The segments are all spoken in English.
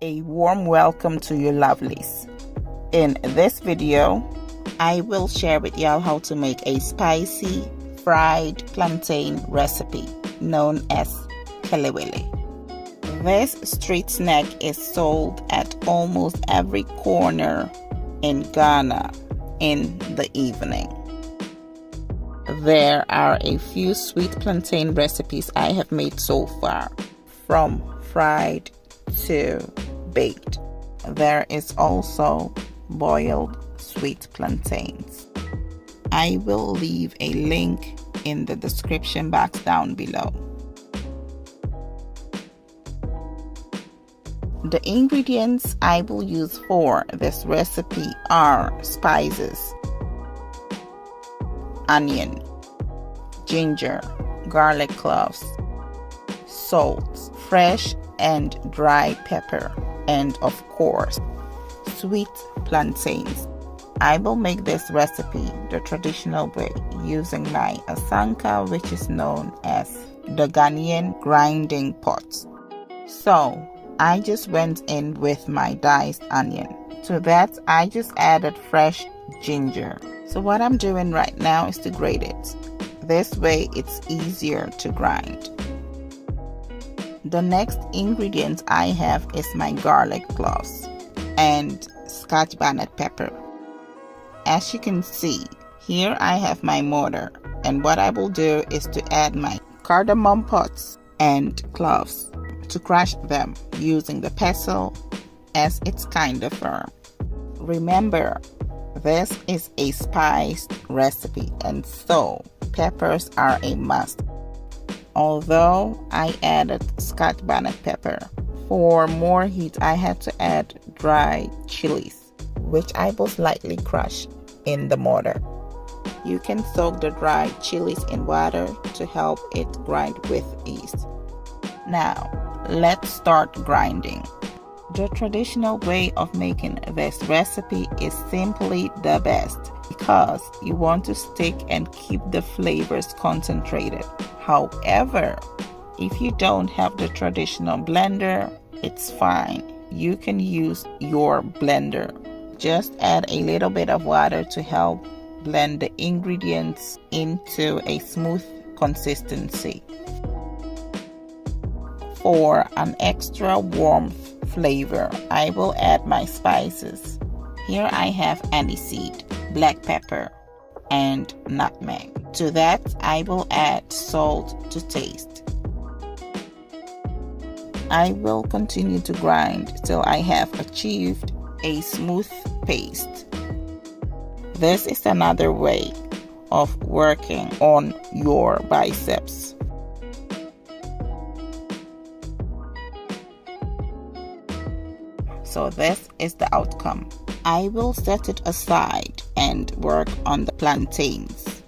A warm welcome to you lovelies. In this video, I will share with y'all how to make a spicy fried plantain recipe known as kelewele. This street snack is sold at almost every corner in Ghana in the evening. There are a few sweet plantain recipes I have made so far, from fried to baked. There is also boiled sweet plantains. I will leave a link in the description box down below. The ingredients I will use for this recipe are spices, onion, ginger, garlic cloves, salt, fresh and dry pepper, and of course, sweet plantains. I will make this recipe the traditional way using my asanka, which is known as the Ghanaian grinding pot. So I just went in with my diced onion. To that, I just added fresh ginger. So what I'm doing right now is to grate it. This way it's easier to grind. The next ingredient I have is my garlic cloves and Scotch bonnet pepper. As you can see, here I have my mortar, and what I will do is to add my cardamom pods and cloves to crush them using the pestle, as it's kind of firm. Remember, this is a spiced recipe, and so peppers are a must. Although I added Scotch bonnet pepper, for more heat I had to add dry chilies, which I will slightly crush in the mortar. You can soak the dry chilies in water to help it grind with ease. Now, let's start grinding. The traditional way of making this recipe is simply the best because you want to stick and keep the flavors concentrated. However, if you don't have the traditional blender, it's fine. You can use your blender. Just add a little bit of water to help blend the ingredients into a smooth consistency. For an extra warmth flavor, I will add my spices. Here I have aniseed, black pepper, and nutmeg. To that, I will add salt to taste. I will continue to grind till I have achieved a smooth paste. This is another way of working on your biceps. So this is the outcome. I will set it aside and work on the plantains.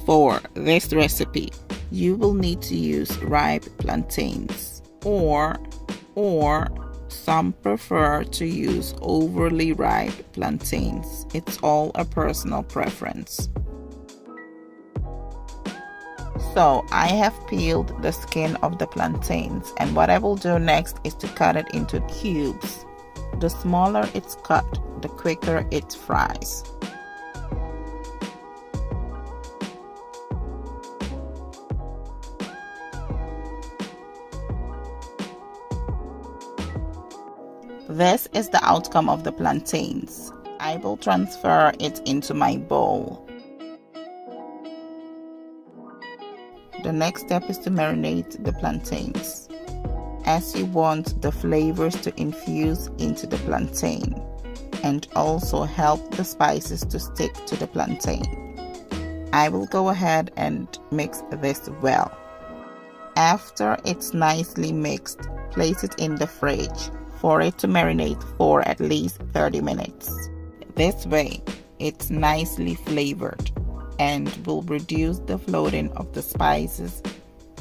For this recipe, you will need to use ripe plantains, or some prefer to use overly ripe plantains. It's all a personal preference. So I have peeled the skin of the plantains, and what I will do next is to cut it into cubes. The smaller it's cut, the quicker it fries. This is the outcome of the plantains. I will transfer it into my bowl. The next step is to marinate the plantains, as you want the flavors to infuse into the plantain and also help the spices to stick to the plantain. I will go ahead and mix this well. After it's nicely mixed, place it in the fridge for it to marinate for at least 30 minutes. This way, it's nicely flavored and will reduce the floating of the spices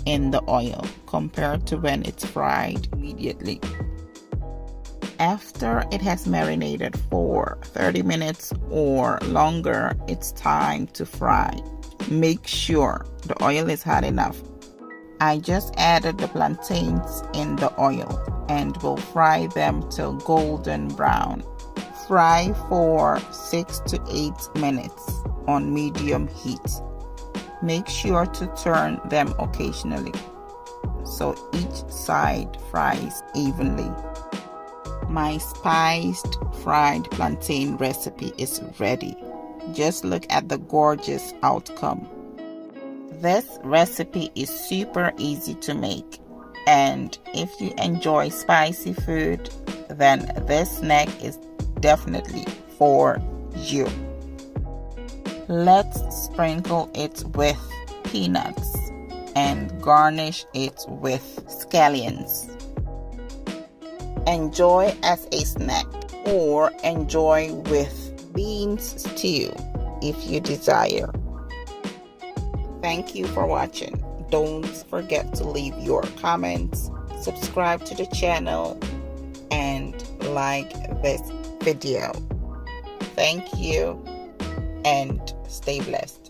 in the oil compared to when it's fried immediately. After it has marinated for 30 minutes or longer, it's time to fry. Make sure the oil is hot enough. I just added the plantains in the oil. and we'll fry them till golden brown. Fry for 6 to 8 minutes on medium heat. Make sure to turn them occasionally so each side fries evenly. My spiced fried plantain recipe is ready. Just look at the gorgeous outcome. This recipe is super easy to make, and if you enjoy spicy food, then this snack is definitely for you. Let's sprinkle it with peanuts and garnish it with scallions. Enjoy as a snack or enjoy with beans stew if you desire. Thank you for watching. Don't forget to leave your comments, subscribe to the channel, and like this video. Thank you and stay blessed.